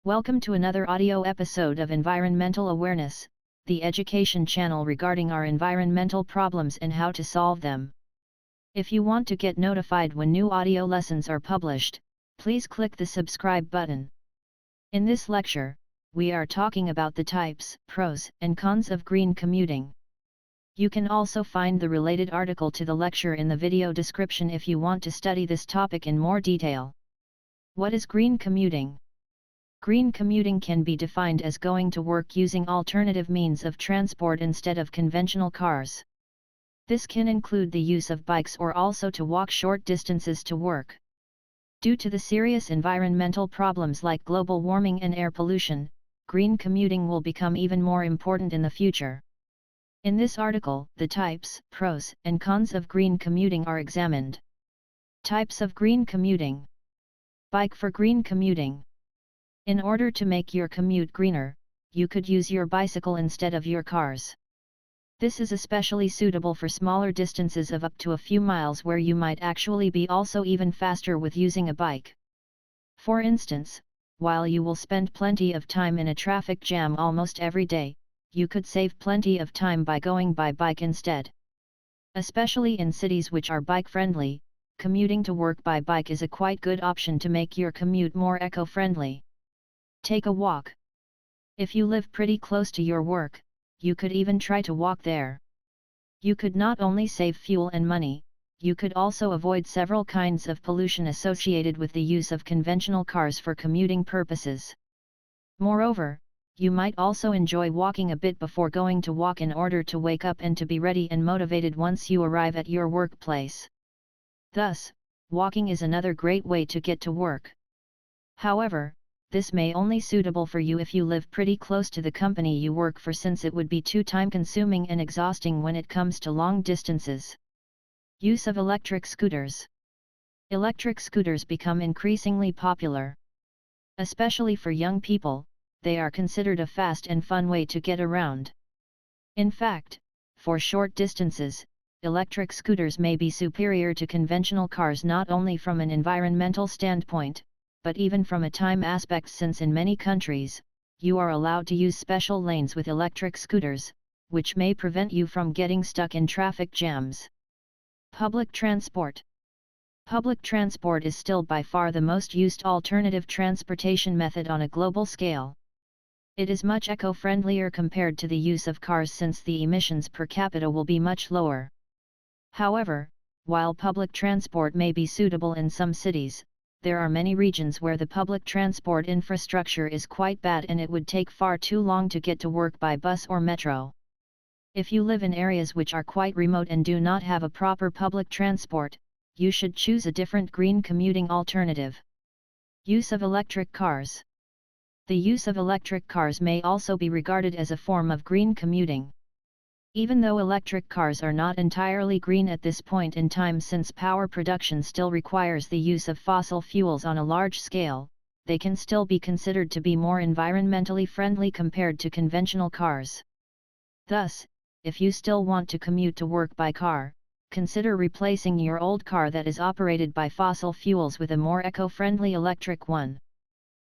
Welcome to another audio episode of Environmental Awareness, the education channel regarding our environmental problems and how to solve them. If you want to get notified when new audio lessons are published, please click the subscribe button. In this lecture, we are talking about the types, pros, and cons of green commuting. You can also find the related article to the lecture in the video description if you want to study this topic in more detail. What is green commuting? Green commuting can be defined as going to work using alternative means of transport instead of conventional cars. This can include the use of bikes or also to walk short distances to work. Due to the serious environmental problems like global warming and air pollution, green commuting will become even more important in the future. In this article, the types, pros, and cons of green commuting are examined. Types of green commuting. Bike for green commuting. In order to make your commute greener, you could use your bicycle instead of your cars. This is especially suitable for smaller distances of up to a few miles where you might actually be also even faster with using a bike. For instance, while you will spend plenty of time in a traffic jam almost every day, you could save plenty of time by going by bike instead. Especially in cities which are bike-friendly, commuting to work by bike is a quite good option to make your commute more eco-friendly. Take a walk. If you live pretty close to your work, you could even try to walk there. You could not only save fuel and money, you could also avoid several kinds of pollution associated with the use of conventional cars for commuting purposes. Moreover, you might also enjoy walking a bit before going to walk in order to wake up and to be ready and motivated once you arrive at your workplace. Thus, walking is another great way to get to work. However, this may only suitable for you if you live pretty close to the company you work for, since it would be too time-consuming and exhausting when it comes to long distances. Use of electric scooters. Electric scooters become increasingly popular. Especially for young people, they are considered a fast and fun way to get around. In fact, for short distances, electric scooters may be superior to conventional cars not only from an environmental standpoint, but even from a time aspect, since in many countries, you are allowed to use special lanes with electric scooters, which may prevent you from getting stuck in traffic jams. Public transport. Public transport is still by far the most used alternative transportation method on a global scale. It is much eco-friendlier compared to the use of cars, since the emissions per capita will be much lower. However, while public transport may be suitable in some cities, there are many regions where the public transport infrastructure is quite bad and it would take far too long to get to work by bus or metro. If you live in areas which are quite remote and do not have a proper public transport, you should choose a different green commuting alternative. Use of electric cars. The use of electric cars may also be regarded as a form of green commuting. Even though electric cars are not entirely green at this point in time, since power production still requires the use of fossil fuels on a large scale, they can still be considered to be more environmentally friendly compared to conventional cars. Thus, if you still want to commute to work by car, consider replacing your old car that is operated by fossil fuels with a more eco-friendly electric one.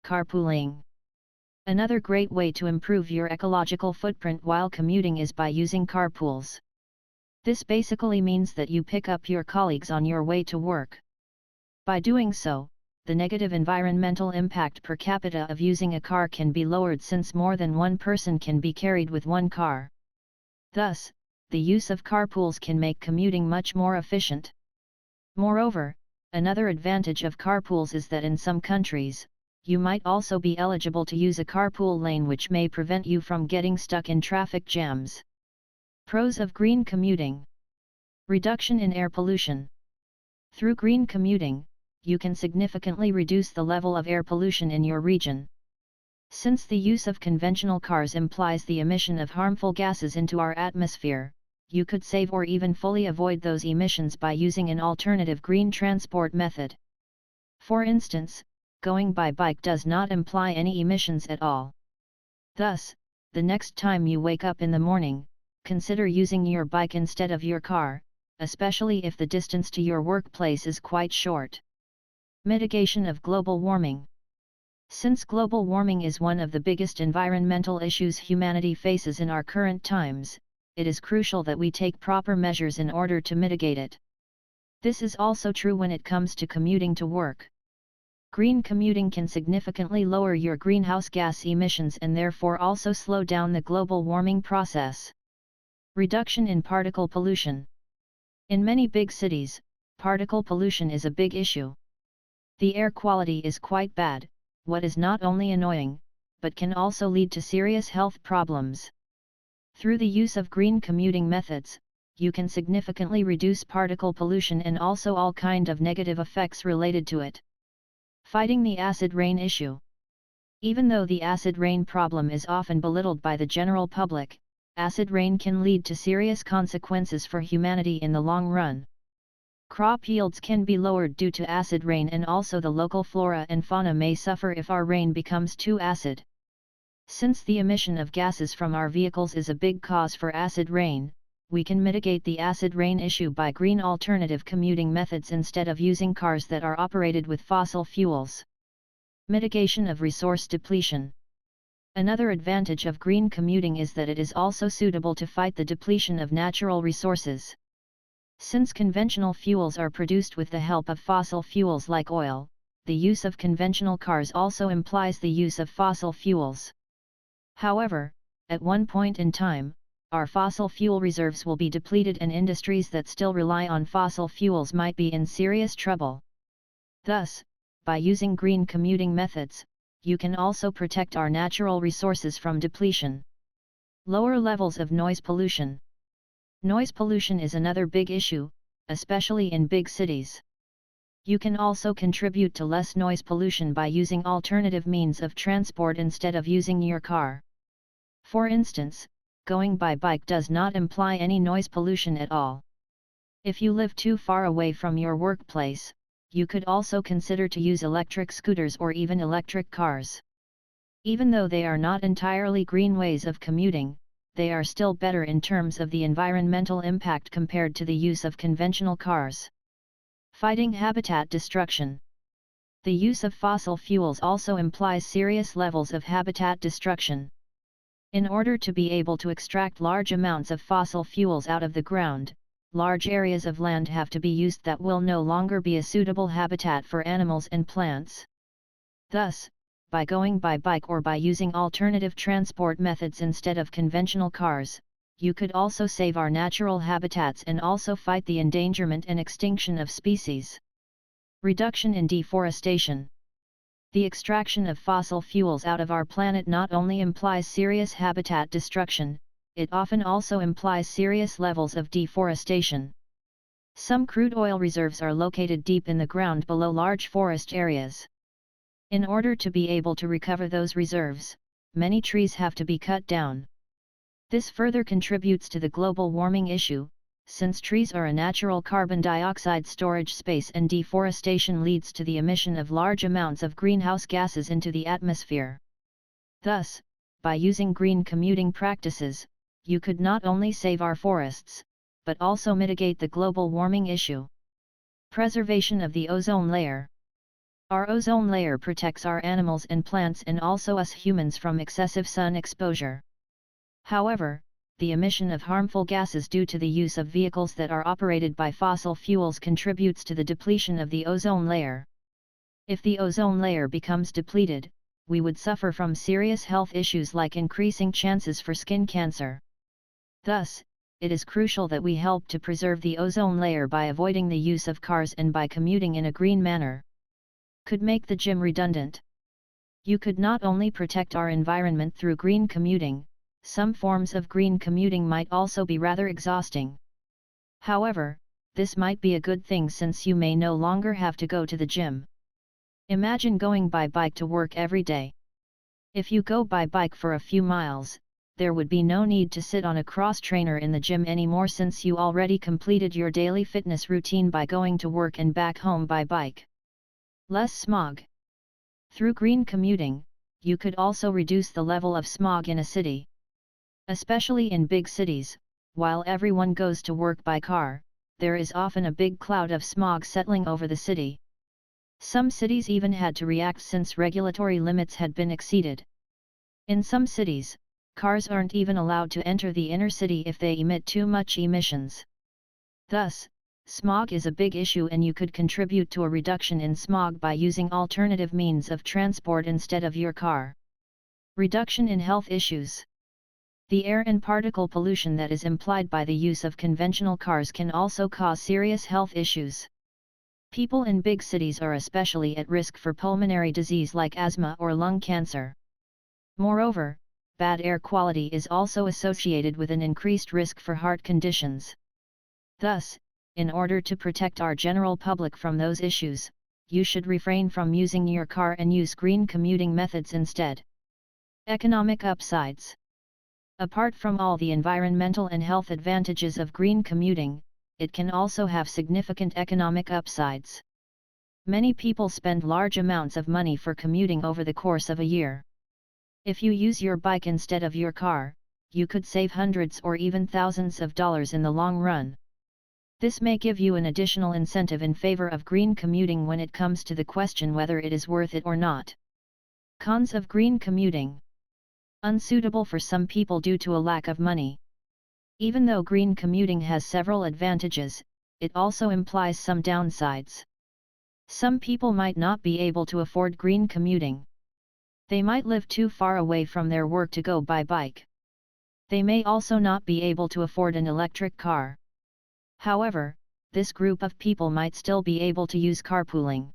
Carpooling. Another great way to improve your ecological footprint while commuting is by using carpools. This basically means that you pick up your colleagues on your way to work. By doing so, the negative environmental impact per capita of using a car can be lowered, since more than one person can be carried with one car. Thus, the use of carpools can make commuting much more efficient. Moreover, another advantage of carpools is that in some countries, you might also be eligible to use a carpool lane, which may prevent you from getting stuck in traffic jams. Pros of green commuting. Reduction in air pollution. Through green commuting, you can significantly reduce the level of air pollution in your region. Since the use of conventional cars implies the emission of harmful gases into our atmosphere, you could save or even fully avoid those emissions by using an alternative green transport method. For instance, going by bike does not imply any emissions at all. Thus, the next time you wake up in the morning, consider using your bike instead of your car, especially if the distance to your workplace is quite short. Mitigation of global warming. Since global warming is one of the biggest environmental issues humanity faces in our current times, it is crucial that we take proper measures in order to mitigate it. This is also true when it comes to commuting to work. Green commuting can significantly lower your greenhouse gas emissions and therefore also slow down the global warming process. Reduction in particle pollution. In many big cities, particle pollution is a big issue. The air quality is quite bad, what is not only annoying, but can also lead to serious health problems. Through the use of green commuting methods, you can significantly reduce particle pollution and also all kind of negative effects related to it. Fighting the acid rain issue. Even though the acid rain problem is often belittled by the general public, acid rain can lead to serious consequences for humanity in the long run. Crop yields can be lowered due to acid rain, and also the local flora and fauna may suffer if our rain becomes too acid. Since the emission of gases from our vehicles is a big cause for acid rain, we can mitigate the acid rain issue by green alternative commuting methods instead of using cars that are operated with fossil fuels. Mitigation of resource depletion. Another advantage of green commuting is that it is also suitable to fight the depletion of natural resources. Since conventional fuels are produced with the help of fossil fuels like oil, the use of conventional cars also implies the use of fossil fuels. However, at one point in time, our fossil fuel reserves will be depleted and industries that still rely on fossil fuels might be in serious trouble. Thus, by using green commuting methods, you can also protect our natural resources from depletion. Lower levels of noise pollution. Noise pollution is another big issue, especially in big cities. You can also contribute to less noise pollution by using alternative means of transport instead of using your car. For instance, going by bike does not imply any noise pollution at all. If you live too far away from your workplace, you could also consider to use electric scooters or even electric cars. Even though they are not entirely green ways of commuting, they are still better in terms of the environmental impact compared to the use of conventional cars. Fighting habitat destruction. The use of fossil fuels also implies serious levels of habitat destruction. In order to be able to extract large amounts of fossil fuels out of the ground, large areas of land have to be used that will no longer be a suitable habitat for animals and plants. Thus, by going by bike or by using alternative transport methods instead of conventional cars, you could also save our natural habitats and also fight the endangerment and extinction of species. Reduction in deforestation. The extraction of fossil fuels out of our planet not only implies serious habitat destruction, it often also implies serious levels of deforestation. Some crude oil reserves are located deep in the ground below large forest areas. In order to be able to recover those reserves, many trees have to be cut down. This further contributes to the global warming issue, since trees are a natural carbon dioxide storage space and deforestation leads to the emission of large amounts of greenhouse gases into the atmosphere. Thus, by using green commuting practices, you could not only save our forests, but also mitigate the global warming issue. Preservation of the ozone layer. Our ozone layer protects our animals and plants and also us humans from excessive sun exposure. However, the emission of harmful gases due to the use of vehicles that are operated by fossil fuels contributes to the depletion of the ozone layer. If the ozone layer becomes depleted, we would suffer from serious health issues like increasing chances for skin cancer. Thus, it is crucial that we help to preserve the ozone layer by avoiding the use of cars and by commuting in a green manner. Could make the gym redundant. You could not only protect our environment through green commuting, some forms of green commuting might also be rather exhausting. However, this might be a good thing since you may no longer have to go to the gym. Imagine going by bike to work every day. If you go by bike for a few miles, there would be no need to sit on a cross trainer in the gym anymore since you already completed your daily fitness routine by going to work and back home by bike. Less smog. Through green commuting, you could also reduce the level of smog in a city. Especially in big cities, while everyone goes to work by car, there is often a big cloud of smog settling over the city. Some cities even had to react since regulatory limits had been exceeded. In some cities, cars aren't even allowed to enter the inner city if they emit too much emissions. Thus, smog is a big issue, and you could contribute to a reduction in smog by using alternative means of transport instead of your car. Reduction in health issues. The air and particle pollution that is implied by the use of conventional cars can also cause serious health issues. People in big cities are especially at risk for pulmonary disease like asthma or lung cancer. Moreover, bad air quality is also associated with an increased risk for heart conditions. Thus, in order to protect our general public from those issues, you should refrain from using your car and use green commuting methods instead. Economic upsides. Apart from all the environmental and health advantages of green commuting, it can also have significant economic upsides. Many people spend large amounts of money for commuting over the course of a year. If you use your bike instead of your car, you could save hundreds or even thousands of dollars in the long run. This may give you an additional incentive in favor of green commuting when it comes to the question whether it is worth it or not. Cons of green commuting. Unsuitable for some people due to a lack of money. Even though green commuting has several advantages, it also implies some downsides. Some people might not be able to afford green commuting. They might live too far away from their work to go by bike. They may also not be able to afford an electric car. However, this group of people might still be able to use carpooling.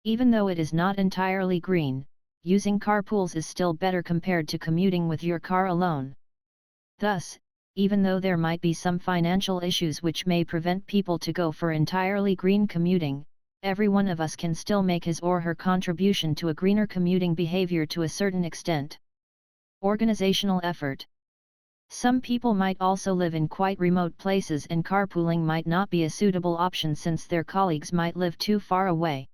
Even though it is not entirely green, using carpools is still better compared to commuting with your car alone. Thus, even though there might be some financial issues which may prevent people to go for entirely green commuting, every one of us can still make his or her contribution to a greener commuting behavior to a certain extent. Organizational effort. Some people might also live in quite remote places, and carpooling might not be a suitable option since their colleagues might live too far away.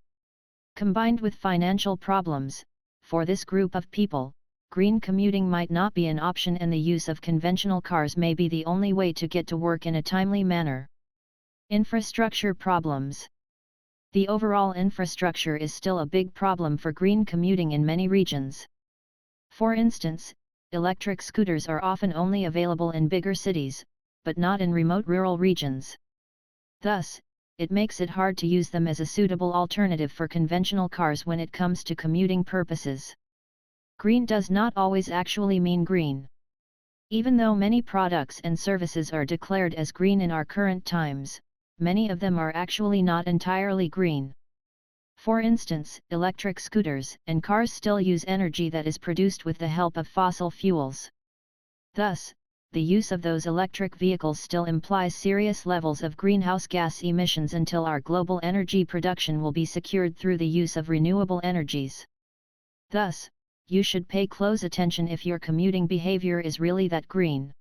Combined with financial problems, for this group of people, green commuting might not be an option, and the use of conventional cars may be the only way to get to work in a timely manner. Infrastructure problems. The overall infrastructure is still a big problem for green commuting in many regions. For instance, electric scooters are often only available in bigger cities, but not in remote rural regions. Thus, it makes it hard to use them as a suitable alternative for conventional cars when it comes to commuting purposes. Green does not always actually mean green. Even though many products and services are declared as green in our current times, many of them are actually not entirely green. For instance, electric scooters and cars still use energy that is produced with the help of fossil fuels. Thus, the use of those electric vehicles still implies serious levels of greenhouse gas emissions until our global energy production will be secured through the use of renewable energies. Thus, you should pay close attention if your commuting behavior is really that green.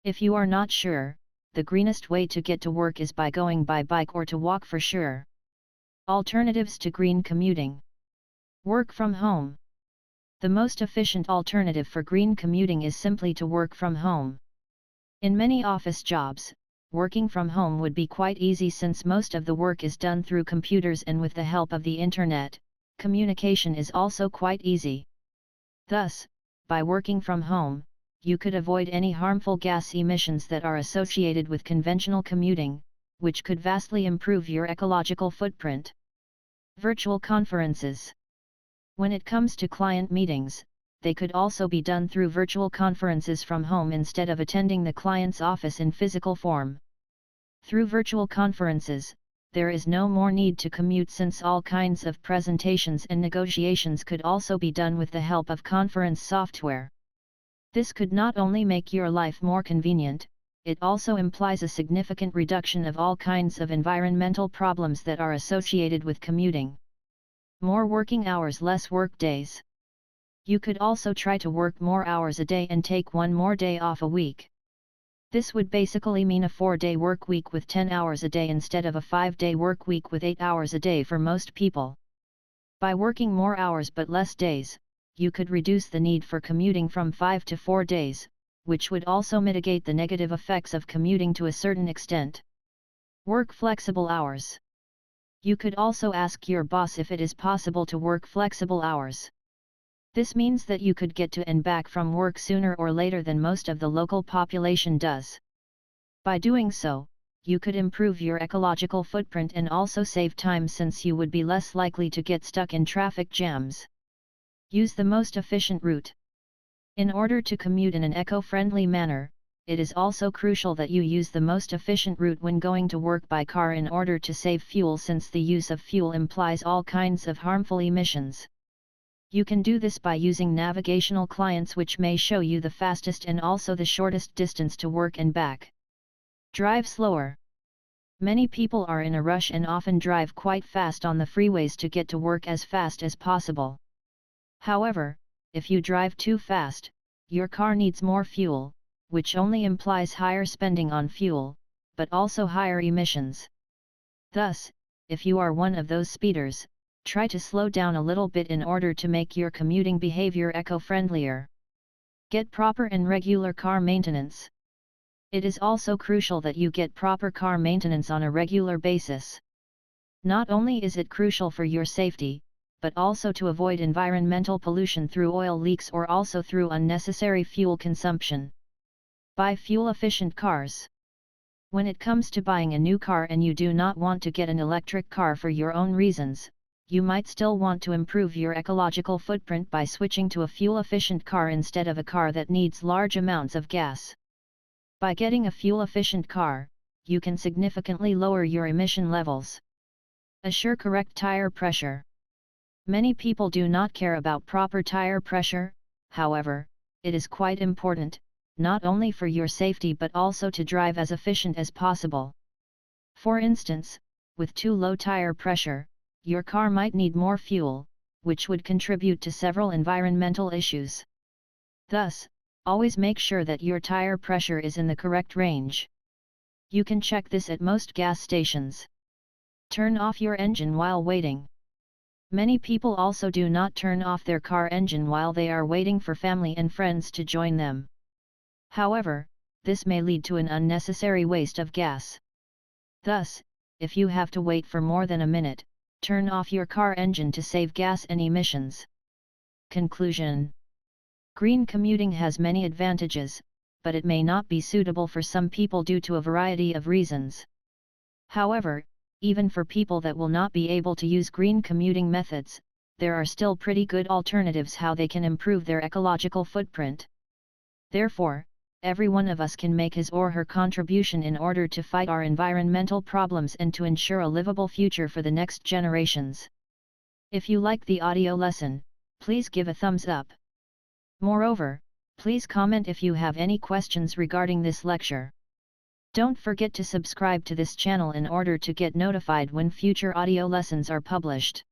If you are not sure, the greenest way to get to work is by going by bike or to walk for sure. Alternatives to green commuting. Work from home. The most efficient alternative for green commuting is simply to work from home. In many office jobs, working from home would be quite easy since most of the work is done through computers, and with the help of the internet, communication is also quite easy. Thus, by working from home, you could avoid any harmful gas emissions that are associated with conventional commuting, which could vastly improve your ecological footprint. Virtual conferences. When it comes to client meetings, they could also be done through virtual conferences from home instead of attending the client's office in physical form. Through virtual conferences, there is no more need to commute since all kinds of presentations and negotiations could also be done with the help of conference software. This could not only make your life more convenient, it also implies a significant reduction of all kinds of environmental problems that are associated with commuting. More working hours, less work days. You could also try to work more hours a day and take one more day off a week. This would basically mean a 4-day work week with 10 hours a day instead of a 5-day work week with 8 hours a day for most people. By working more hours but less days, you could reduce the need for commuting from 5 to 4 days, which would also mitigate the negative effects of commuting to a certain extent. Work flexible hours. You could also ask your boss if it is possible to work flexible hours. This means that you could get to and back from work sooner or later than most of the local population does. By doing so, you could improve your ecological footprint and also save time since you would be less likely to get stuck in traffic jams. Use the most efficient route. In order to commute in an eco-friendly manner, it is also crucial that you use the most efficient route when going to work by car in order to save fuel, since the use of fuel implies all kinds of harmful emissions. You can do this by using navigational clients which may show you the fastest and also the shortest distance to work and back. Drive slower. Many people are in a rush and often drive quite fast on the freeways to get to work as fast as possible. However, if you drive too fast, your car needs more fuel, which only implies higher spending on fuel, but also higher emissions. Thus, if you are one of those speeders, try to slow down a little bit in order to make your commuting behavior eco-friendlier. Get proper and regular car maintenance. It is also crucial that you get proper car maintenance on a regular basis. Not only is it crucial for your safety, but also to avoid environmental pollution through oil leaks or also through unnecessary fuel consumption. Buy fuel-efficient cars. When it comes to buying a new car and you do not want to get an electric car for your own reasons, you might still want to improve your ecological footprint by switching to a fuel-efficient car instead of a car that needs large amounts of gas. By getting a fuel-efficient car, you can significantly lower your emission levels. Assure correct tire pressure. Many people do not care about proper tire pressure, however, it is quite important, not only for your safety but also to drive as efficient as possible. For instance, with too low tire pressure, your car might need more fuel, which would contribute to several environmental issues. Thus, always make sure that your tire pressure is in the correct range. You can check this at most gas stations. Turn off your engine while waiting. Many people also do not turn off their car engine while they are waiting for family and friends to join them. However, this may lead to an unnecessary waste of gas. Thus, if you have to wait for more than a minute, turn off your car engine to save gas and emissions. Conclusion: green commuting has many advantages, but it may not be suitable for some people due to a variety of reasons. However, even for people that will not be able to use green commuting methods, there are still pretty good alternatives how they can improve their ecological footprint. Therefore, every one of us can make his or her contribution in order to fight our environmental problems and to ensure a livable future for the next generations. If you like the audio lesson, please give a thumbs up. Moreover, please comment if you have any questions regarding this lecture. Don't forget to subscribe to this channel in order to get notified when future audio lessons are published.